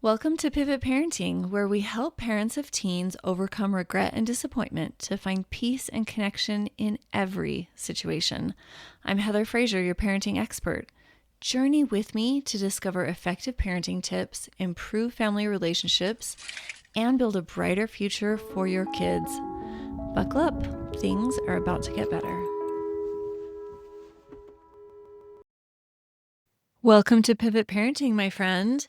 Welcome to Pivot Parenting, where we help parents of teens overcome regret and disappointment to find peace and connection in every situation. I'm Heather Frazier, your parenting expert. Journey with me to discover effective parenting tips, improve family relationships, and build a brighter future for your kids. Buckle up, things are about to get better. Welcome to Pivot Parenting, my friend.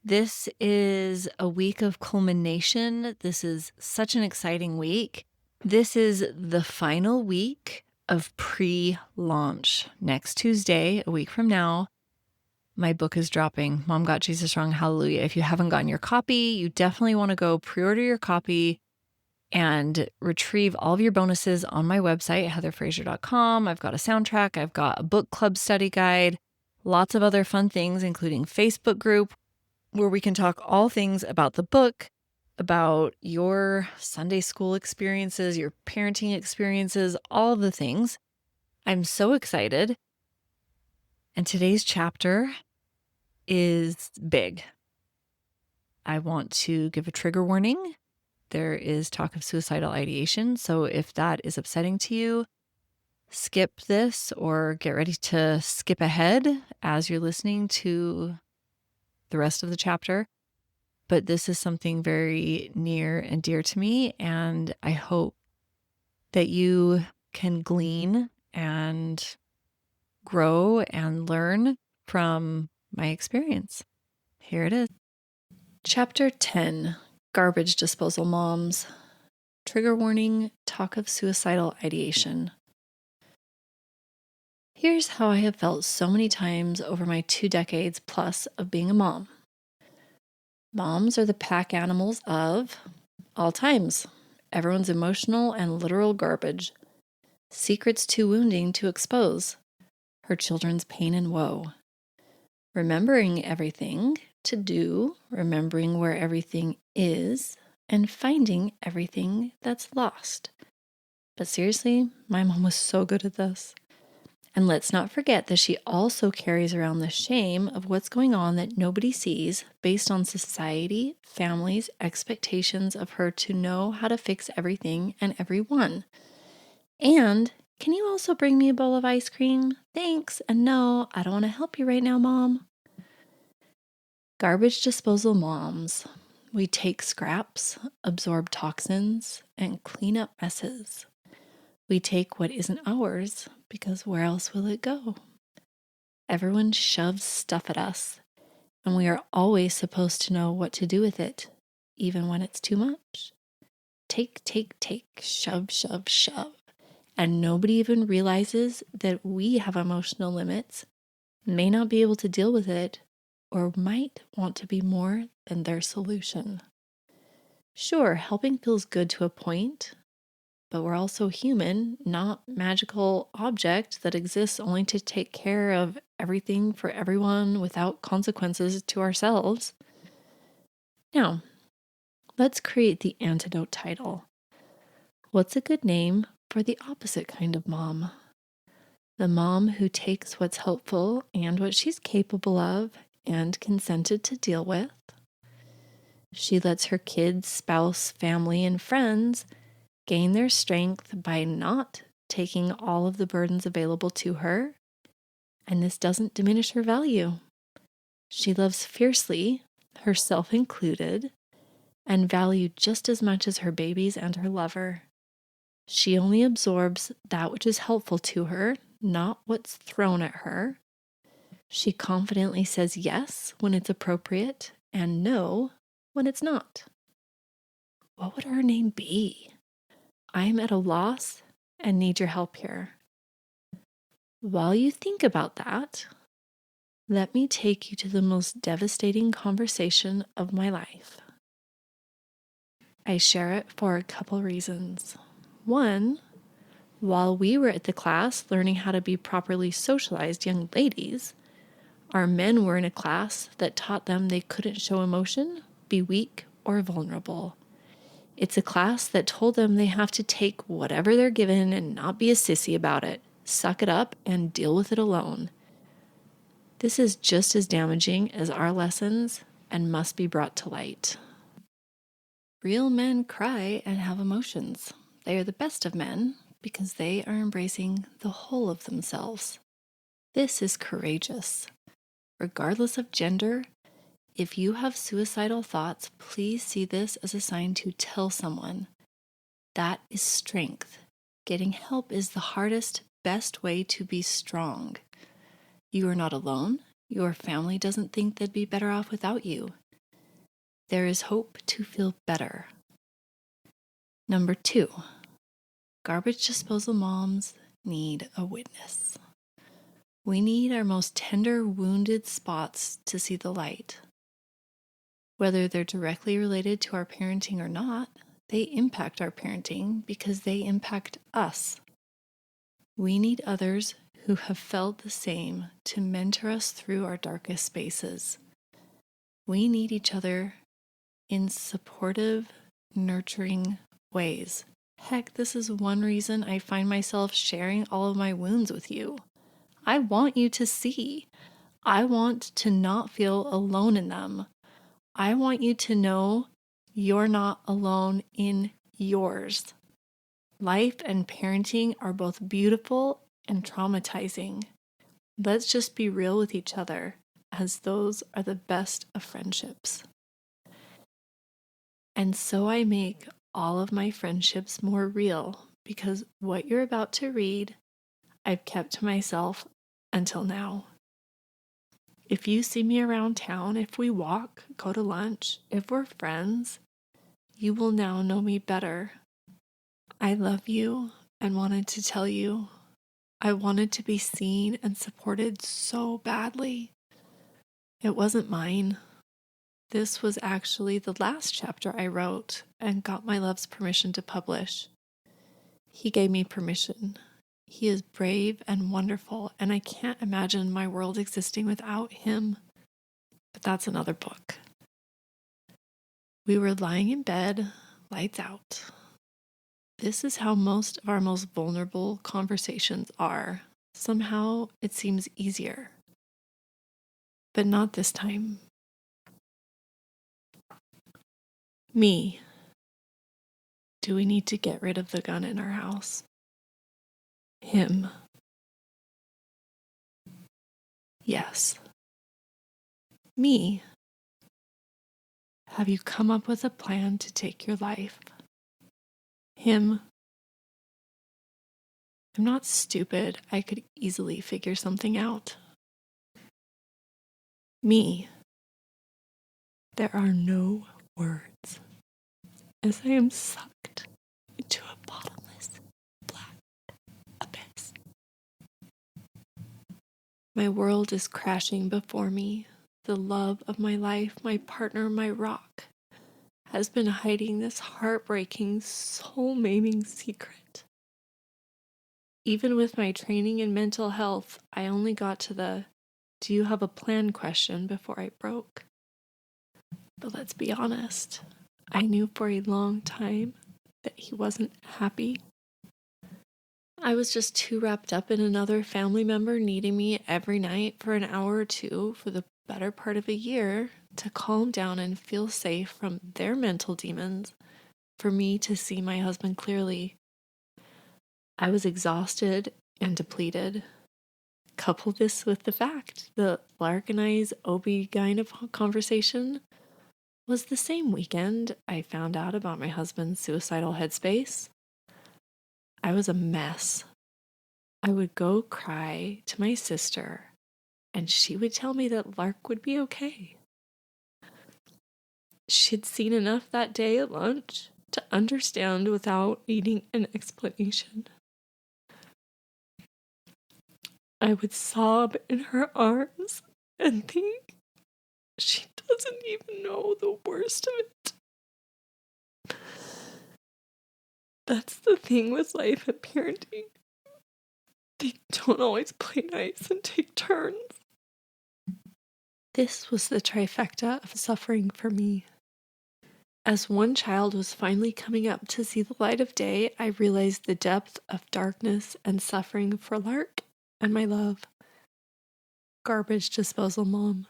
This is a week of culmination. This is such an exciting week. This is the final week of pre-launch. Next Tuesday, a week from now, my book is dropping. Mom Got Jesus Strong, Hallelujah. If you haven't gotten your copy, you definitely want to go pre-order your copy and retrieve all of your bonuses on my website, heatherfrazier.com. I've got a soundtrack. I've got a book club study guide, lots of other fun things, including Facebook group, where we can talk all things about the book, about your Sunday school experiences, your parenting experiences, all of the things. I'm so excited. And today's chapter is big. I want to give a trigger warning. There is talk of suicidal ideation. So if that is upsetting to you, skip this or get ready to skip ahead as you're listening to the rest of the chapter. But this is something very near and dear to me, and I hope that you can glean and grow and learn from my experience. Here it is. Chapter 10, Garbage Disposal Moms. Trigger warning, talk of suicidal ideation. Here's how I have felt so many times over my 2 decades plus of being a mom. Moms are the pack animals of all times. Everyone's emotional and literal garbage. Secrets too wounding to expose. Her children's pain and woe. Remembering everything to do, remembering where everything is, and finding everything that's lost. But seriously, my mom was so good at this. And let's not forget that she also carries around the shame of what's going on that nobody sees based on society, family's expectations of her to know how to fix everything and everyone. And can you also bring me a bowl of ice cream? Thanks. And no, I don't want to help you right now, Mom. Garbage disposal moms. We take scraps, absorb toxins, and clean up messes. We take what isn't ours because where else will it go? Everyone shoves stuff at us, and we are always supposed to know what to do with it, even when it's too much. Take, shove, shove, shove. And nobody even realizes that we have emotional limits, may not be able to deal with it, or might want to be more than their solution. Sure, helping feels good to a point, but we're also human, not magical object that exists only to take care of everything for everyone without consequences to ourselves. Now, let's create the antidote title. What's a good name for the opposite kind of mom? The mom who takes what's helpful and what she's capable of and consented to deal with. She lets her kids, spouse, family, and friends gain their strength by not taking all of the burdens available to her, and this doesn't diminish her value. She loves fiercely, herself included, and valued just as much as her babies and her lover. She only absorbs that which is helpful to her, not what's thrown at her. She confidently says yes when it's appropriate and no when it's not. What would her name be? I'm at a loss and need your help here. While you think about that, let me take you to the most devastating conversation of my life. I share it for a couple reasons. One, while we were at the class learning how to be properly socialized young ladies, our men were in a class that taught them they couldn't show emotion, be weak, or vulnerable. It's a class that told them they have to take whatever they're given and not be a sissy about it, suck it up, and deal with it alone. This is just as damaging as our lessons, and must be brought to light. Real men cry and have emotions. They are the best of men because they are embracing the whole of themselves. This is courageous. Regardless of gender, if you have suicidal thoughts, please see this as a sign to tell someone. That is strength. Getting help is the hardest, best way to be strong. You are not alone. Your family doesn't think they'd be better off without you. There is hope to feel better. Number 2, garbage disposal moms need a witness. We need our most tender, wounded spots to see the light. Whether they're directly related to our parenting or not, they impact our parenting because they impact us. We need others who have felt the same to mentor us through our darkest spaces. We need each other in supportive, nurturing ways. Heck, this is one reason I find myself sharing all of my wounds with you. I want you to see. I want to not feel alone in them. I want you to know you're not alone in yours. Life and parenting are both beautiful and traumatizing. Let's just be real with each other, as those are the best of friendships. And so I make all of my friendships more real because what you're about to read, I've kept to myself until now. If you see me around town, if we walk, go to lunch, if we're friends, you will now know me better. I love you and wanted to tell you. I wanted to be seen and supported so badly. It wasn't mine. This was actually the last chapter I wrote and got my love's permission to publish. He gave me permission. He is brave and wonderful, and I can't imagine my world existing without him. But that's another book. We were lying in bed, lights out. This is how most of our most vulnerable conversations are. Somehow it seems easier. But not this time. Me. Do we need to get rid of the gun in our house? Him. Yes. Me. Have you come up with a plan to take your life? Him. I'm not stupid. I could easily figure something out. Me. There are no words as I am sucked into a bottomless black abyss. My world is crashing before me. The love of my life, my partner, my rock, has been hiding this heartbreaking, soul-maiming secret. Even with my training in mental health, I only got to the "do you have a plan" question before I broke. But let's be honest, I knew for a long time that he wasn't happy. I was just too wrapped up in another family member needing me every night for an hour or two for the better part of a year to calm down and feel safe from their mental demons for me to see my husband clearly. I was exhausted and depleted. Couple this with the fact that Lark and I's OB-GYN conversation was the same weekend I found out about my husband's suicidal headspace. I was a mess. I would go cry to my sister, and she would tell me that Lark would be okay. She'd seen enough that day at lunch to understand without needing an explanation. I would sob in her arms and think, she doesn't even know the worst of it. That's the thing with life and parenting. They don't always play nice and take turns. This was the trifecta of suffering for me. As one child was finally coming up to see the light of day, I realized the depth of darkness and suffering for Lark and my love. Garbage disposal mom.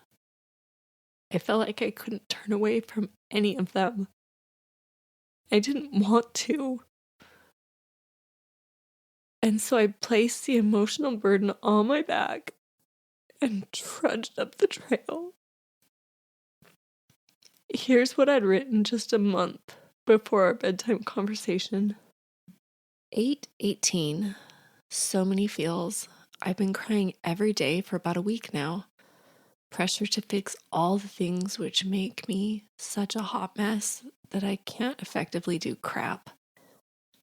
I felt like I couldn't turn away from any of them. I didn't want to. And so I placed the emotional burden on my back and trudged up the trail. Here's what I'd written just a month before our bedtime conversation. 8/18. So many feels. I've been crying every day for about a week now. Pressure to fix all the things which make me such a hot mess that I can't effectively do crap.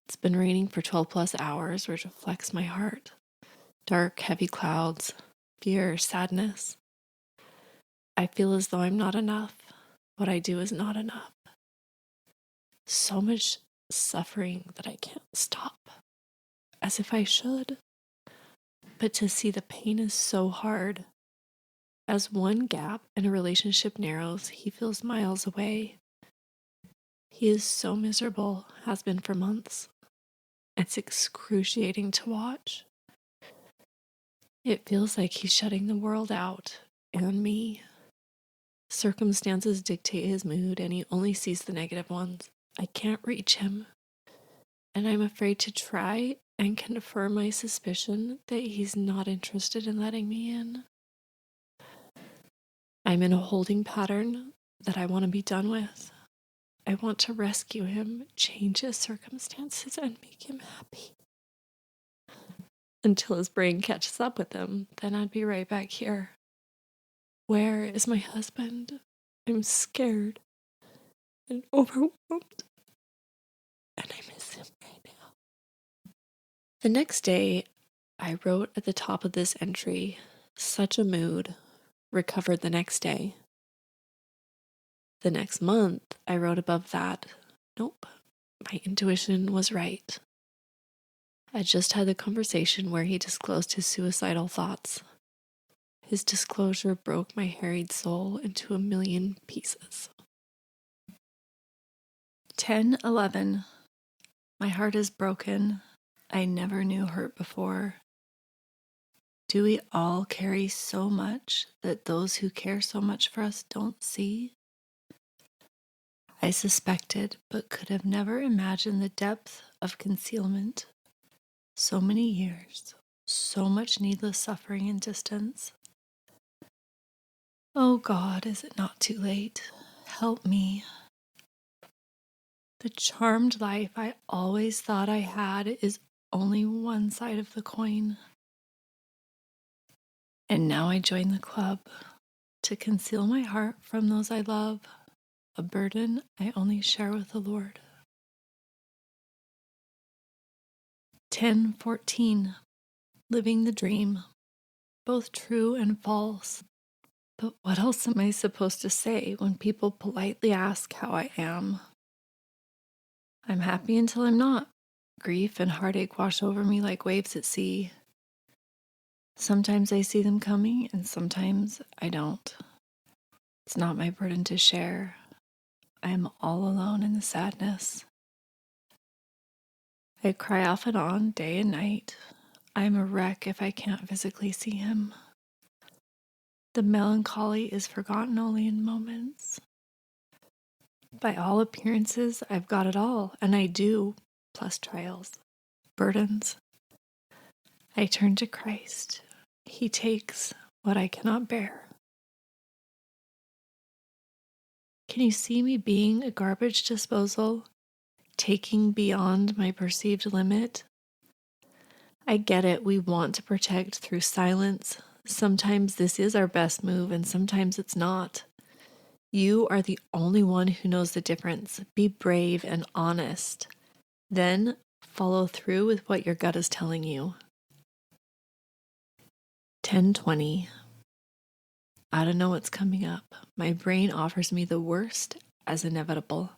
It's been raining for 12 plus hours, which reflects my heart. Dark, heavy clouds, fear, sadness. I feel as though I'm not enough. What I do is not enough. So much suffering that I can't stop, as if I should. But to see the pain is so hard. As one gap in a relationship narrows, he feels miles away. He is so miserable, has been for months. It's excruciating to watch. It feels like he's shutting the world out, and me. Circumstances dictate his mood, and he only sees the negative ones. I can't reach him, and I'm afraid to try and confirm my suspicion that he's not interested in letting me in. I'm in a holding pattern that I want to be done with. I want to rescue him, change his circumstances, and make him happy. Until his brain catches up with him, then I'd be right back here. Where is my husband? I'm scared and overwhelmed, and I miss him right now. The next day, I wrote at the top of this entry, such a mood, recovered the next day. The next month, I wrote above that, nope, my intuition was right. I just had the conversation where he disclosed his suicidal thoughts. His disclosure broke my harried soul into a million pieces. 10/11. My heart is broken. I never knew hurt before. Do we all carry so much that those who care so much for us don't see? I suspected, but could have never imagined the depth of concealment. So many years, so much needless suffering and distance. Oh God, is it not too late? Help me. The charmed life I always thought I had is only one side of the coin. And now I join the club to conceal my heart from those I love, a burden I only share with the Lord. 10/14. Living the dream, both true and false. But what else am I supposed to say when people politely ask how I am? I'm happy until I'm not. Grief and heartache wash over me like waves at sea. Sometimes I see them coming, and sometimes I don't. It's not my burden to share. I am all alone in the sadness. I cry off and on, day and night. I am a wreck if I can't physically see him. The melancholy is forgotten only in moments. By all appearances, I've got it all, and I do, plus trials, burdens. I turn to Christ. He takes what I cannot bear. Can you see me being a garbage disposal, taking beyond my perceived limit? I get it, we want to protect through silence. Sometimes this is our best move, and sometimes it's not. You are the only one who knows the difference. Be brave and honest. Then follow through with what your gut is telling you. 10/20. I don't know what's coming up. My brain offers me the worst as inevitable.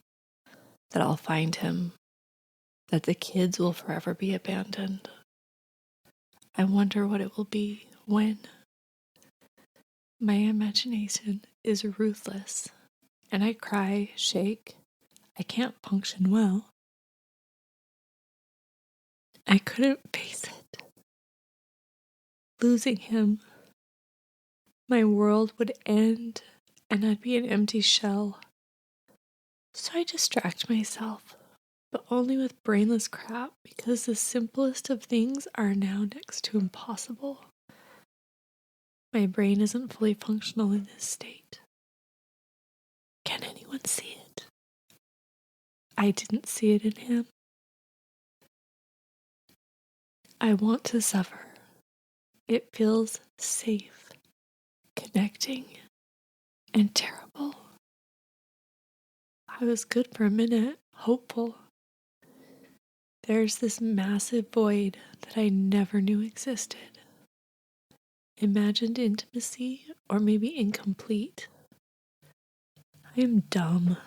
That I'll find him. That the kids will forever be abandoned. I wonder what it will be when. My imagination is ruthless, and I cry, shake. I can't function well. I couldn't face it. Losing him, my world would end, and I'd be an empty shell. So I distract myself, but only with brainless crap because the simplest of things are now next to impossible. My brain isn't fully functional in this state. Can anyone see it? I didn't see it in him. I want to suffer. It feels safe, connecting, and terrible. I was good for a minute, hopeful. There's this massive void that I never knew existed. Imagined intimacy, or maybe incomplete. I am dumb.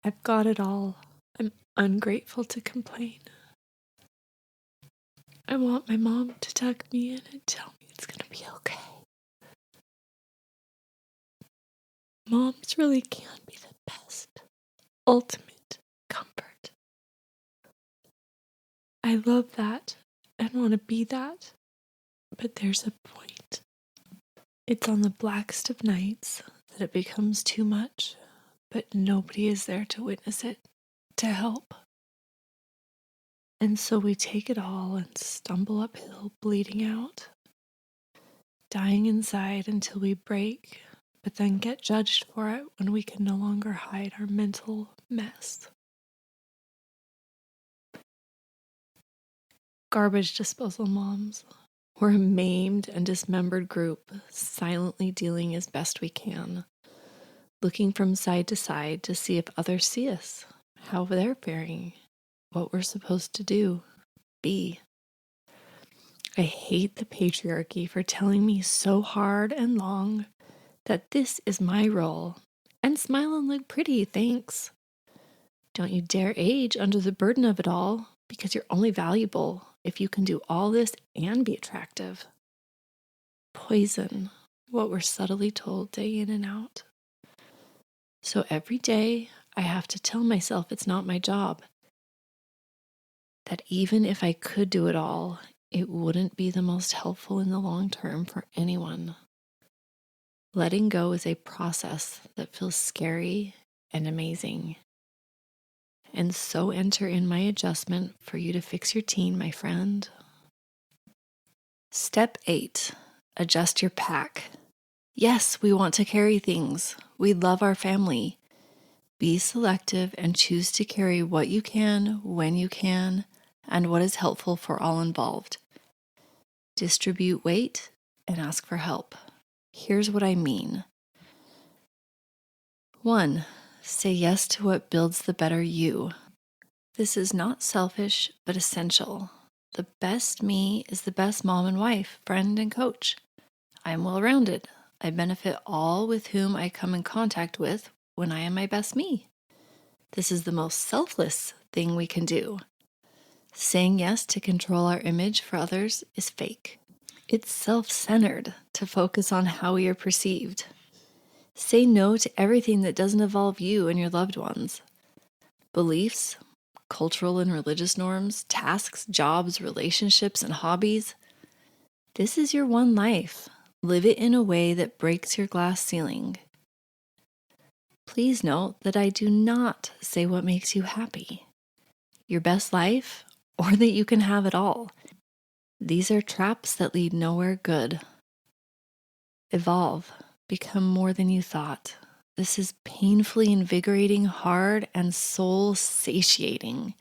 I've got it all. I'm ungrateful to complain. I want my mom to tuck me in and tell me it's gonna be okay. Moms really can be the best, ultimate comfort. I love that and want to be that, but there's a point. It's on the blackest of nights that it becomes too much, but nobody is there to witness it, to help. And so we take it all and stumble uphill, bleeding out, dying inside until we break, but then get judged for it when we can no longer hide our mental mess. Garbage disposal moms. We're a maimed and dismembered group, silently dealing as best we can, looking from side to side to see if others see us, how they're faring, what we're supposed to do, be. I hate the patriarchy for telling me so hard and long that this is my role, and smile and look pretty, thanks. Don't you dare age under the burden of it all, because you're only valuable if you can do all this and be attractive. Poison, what we're subtly told day in and out. So every day I have to tell myself it's not my job, that even if I could do it all, it wouldn't be the most helpful in the long term for anyone. Letting go is a process that feels scary and amazing. And so enter in my adjustment for you to fix your teen, my friend. Step 8, adjust your pack. Yes, we want to carry things. We love our family. Be selective and choose to carry what you can, when you can, and what is helpful for all involved. Distribute weight and ask for help. Here's what I mean. 1, say yes to what builds the better you. This is not selfish, but essential. The best me is the best mom and wife, friend and coach. I am well-rounded. I benefit all with whom I come in contact with when I am my best me. This is the most selfless thing we can do. Saying yes to control our image for others is fake. It's self-centered to focus on how we are perceived. Say no to everything that doesn't involve you and your loved ones. Beliefs, cultural and religious norms, tasks, jobs, relationships, and hobbies. This is your one life. Live it in a way that breaks your glass ceiling. Please note that I do not say what makes you happy, your best life, or that you can have it all. These are traps that lead nowhere good. Evolve. Become more than you thought. This is painfully invigorating, hard, and soul satiating.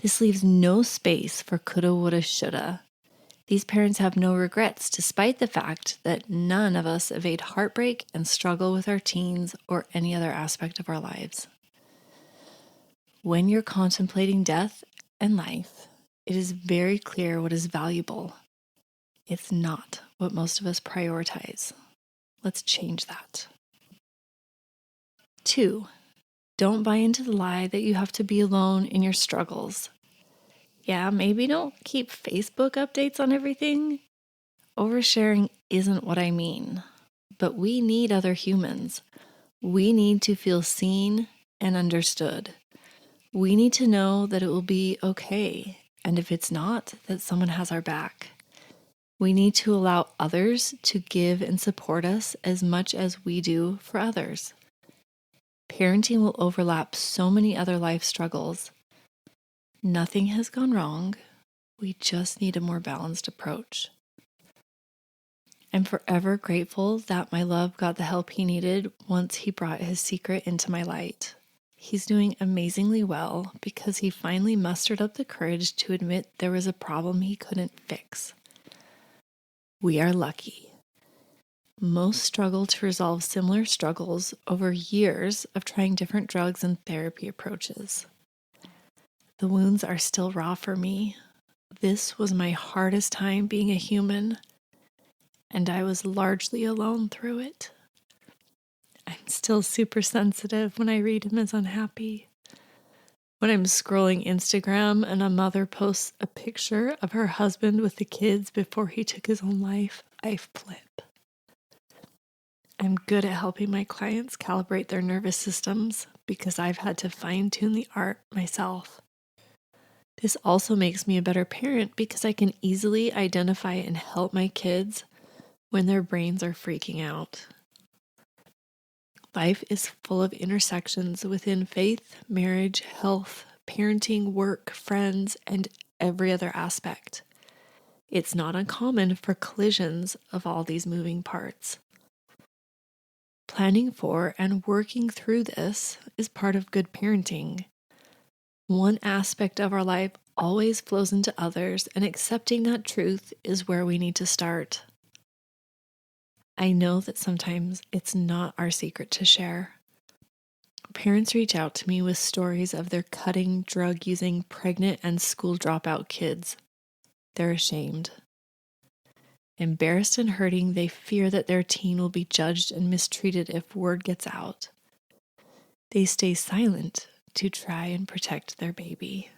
This leaves no space for coulda, woulda, shoulda. These parents have no regrets, despite the fact that none of us evade heartbreak and struggle with our teens or any other aspect of our lives. When you're contemplating death and life, it is very clear what is valuable. It's not what most of us prioritize. Let's change that. 2, don't buy into the lie that you have to be alone in your struggles. Yeah, maybe don't keep Facebook updates on everything. Oversharing isn't what I mean, but we need other humans. We need to feel seen and understood. We need to know that it will be okay, and if it's not, that someone has our back. We need to allow others to give and support us as much as we do for others. Parenting will overlap so many other life struggles. Nothing has gone wrong. We just need a more balanced approach. I'm forever grateful that my love got the help he needed once he brought his secret into my light. He's doing amazingly well because he finally mustered up the courage to admit there was a problem he couldn't fix. We are lucky. Most struggle to resolve similar struggles over years of trying different drugs and therapy approaches. The wounds are still raw for me. This was my hardest time being a human, and I was largely alone through it. I'm still super sensitive when I read him as unhappy. When I'm scrolling Instagram and a mother posts a picture of her husband with the kids before he took his own life, I flip. I'm good at helping my clients calibrate their nervous systems because I've had to fine-tune the art myself. This also makes me a better parent because I can easily identify and help my kids when their brains are freaking out. Life is full of intersections within faith, marriage, health, parenting, work, friends, and every other aspect. It's not uncommon for collisions of all these moving parts. Planning for and working through this is part of good parenting. One aspect of our life always flows into others, and accepting that truth is where we need to start. I know that sometimes it's not our secret to share. Parents reach out to me with stories of their cutting, drug-using, pregnant, and school dropout kids. They're ashamed. Embarrassed and hurting, they fear that their teen will be judged and mistreated if word gets out. They stay silent to try and protect their baby.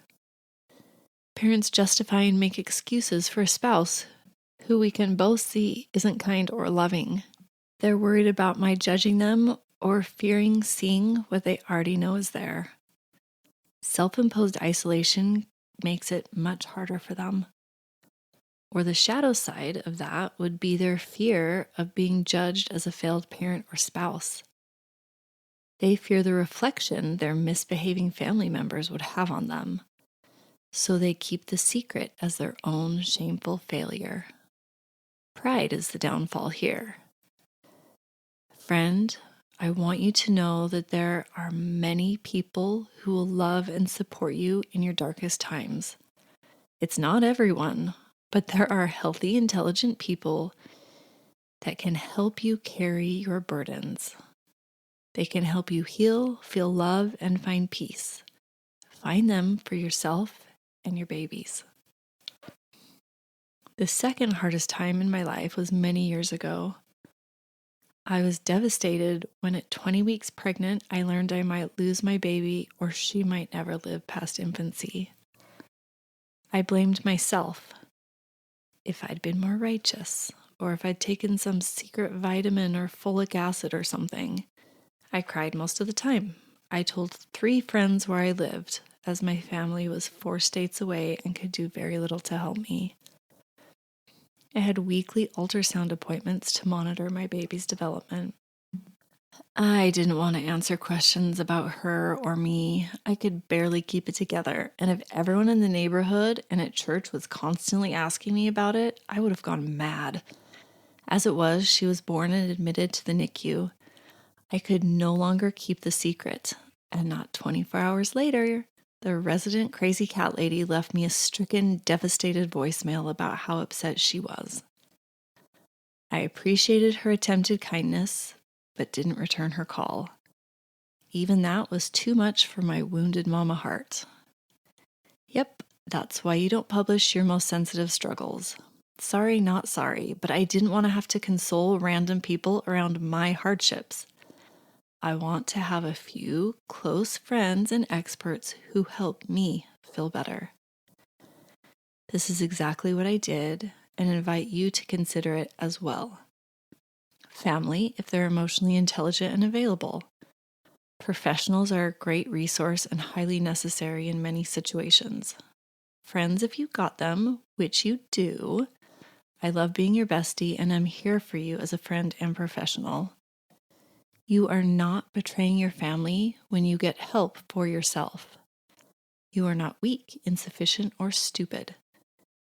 Parents justify and make excuses for a spouse who we can both see isn't kind or loving. They're worried about my judging them or fearing seeing what they already know is there. Self-imposed isolation makes it much harder for them. Or the shadow side of that would be their fear of being judged as a failed parent or spouse. They fear the reflection their misbehaving family members would have on them, so they keep the secret as their own shameful failure. Pride is the downfall here. Friend, I want you to know that there are many people who will love and support you in your darkest times. It's not everyone, but there are healthy, intelligent people that can help you carry your burdens. They can help you heal, feel love, and find peace. Find them for yourself and your babies. The second hardest time in my life was many years ago. I was devastated when at 20 weeks pregnant, I learned I might lose my baby or she might never live past infancy. I blamed myself. If I'd been more righteous, or if I'd taken some secret vitamin or folic acid or something. I cried most of the time. I told 3 friends where I lived, as my family was 4 states away and could do very little to help me. I had weekly ultrasound appointments to monitor my baby's development. I didn't want to answer questions about her or me. I could barely keep it together, and if everyone in the neighborhood and at church was constantly asking me about it, I would have gone mad. As it was, she was born and admitted to the NICU. I could no longer keep the secret, and not 24 hours later, the resident crazy cat lady left me a stricken, devastated voicemail about how upset she was. I appreciated her attempted kindness, but didn't return her call. Even that was too much for my wounded mama heart. Yep, that's why you don't publish your most sensitive struggles. Sorry, not sorry, but I didn't want to have to console random people around my hardships. I want to have a few close friends and experts who help me feel better. This is exactly what I did, and invite you to consider it as well. Family, if they're emotionally intelligent and available. Professionals are a great resource and highly necessary in many situations. Friends, if you've got them, which you do, I love being your bestie, and I'm here for you as a friend and professional. You are not betraying your family when you get help for yourself. You are not weak, insufficient, or stupid.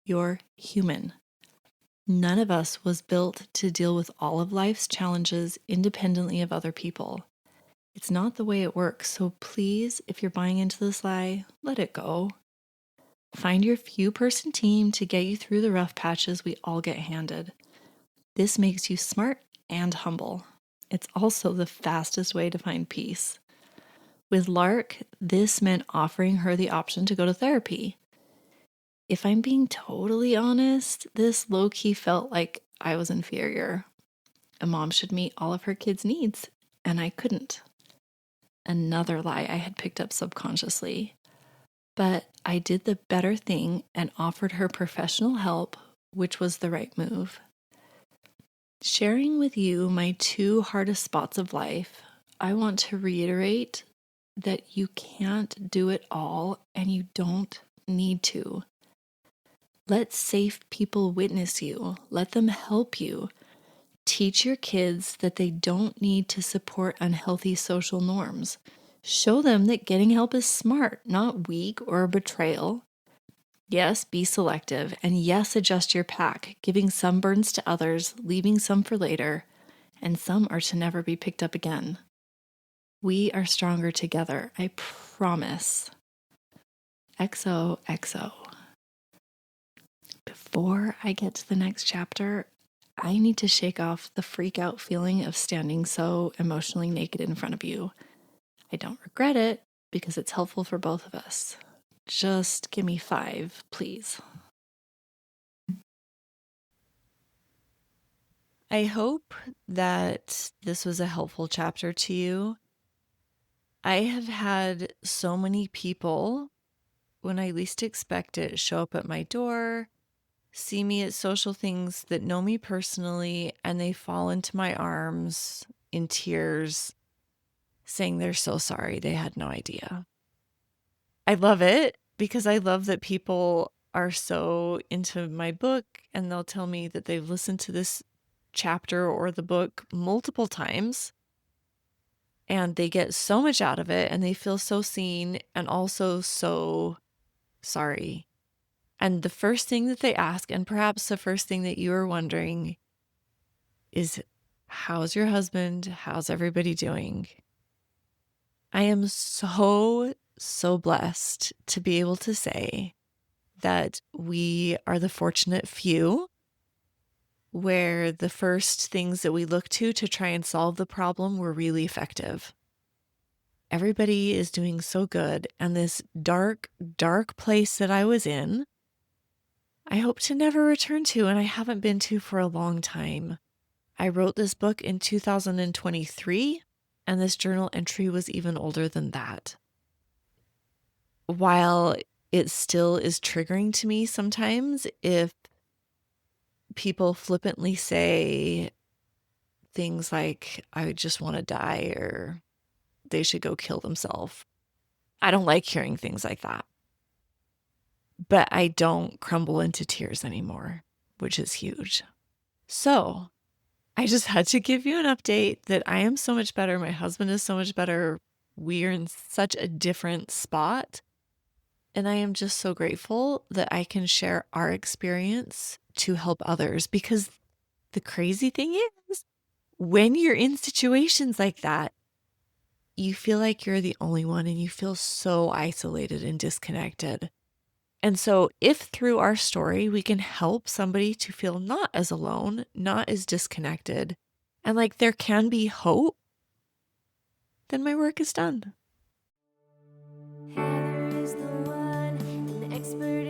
You're human. None of us was built to deal with all of life's challenges independently of other people. It's not the way it works, so please, if you're buying into this lie, let it go. Find your few-person team to get you through the rough patches we all get handed. This makes you smart and humble. It's also the fastest way to find peace. With Lark, this meant offering her the option to go to therapy. If I'm being totally honest, this low-key felt like I was inferior. A mom should meet all of her kids' needs, and I couldn't. Another lie I had picked up subconsciously. But I did the better thing and offered her professional help, which was the right move. Sharing with you my two hardest spots of life, I want to reiterate that you can't do it all and you don't need to. Let safe people witness you. Let them help you. Teach your kids that they don't need to support unhealthy social norms. Show them that getting help is smart, not weak or a betrayal. Yes, be selective, and yes, adjust your pack, giving some burdens to others, leaving some for later, and some are to never be picked up again. We are stronger together, I promise. XOXO. Before I get to the next chapter, I need to shake off the freak out feeling of standing so emotionally naked in front of you. I don't regret it because it's helpful for both of us. Just give me 5, please. I hope that this was a helpful chapter to you. I have had so many people, when I least expect it, show up at my door, see me at social things that know me personally, and they fall into my arms in tears, saying they're so sorry, they had no idea. I love it because I love that people are so into my book and they'll tell me that they've listened to this chapter or the book multiple times and they get so much out of it and they feel so seen and also so sorry. And the first thing that they ask, and perhaps the first thing that you are wondering, is how's your husband? How's everybody doing? I am so blessed to be able to say that we are the fortunate few where the first things that we look to try and solve the problem were really effective. Everybody is doing so good. And this dark, dark place that I was in, I hope to never return to, and I haven't been to for a long time. I wrote this book in 2023, and this journal entry was even older than that. While it still is triggering to me sometimes if people flippantly say things like, I just want to die or they should go kill themselves. I don't like hearing things like that. But I don't crumble into tears anymore, which is huge. So I just had to give you an update that I am so much better. My husband is so much better. We are in such a different spot. And I am just so grateful that I can share our experience to help others, because the crazy thing is, when you're in situations like that, you feel like you're the only one and you feel so isolated and disconnected. And so if through our story, we can help somebody to feel not as alone, not as disconnected, and like there can be hope, then my work is done. Heather is the one, an expert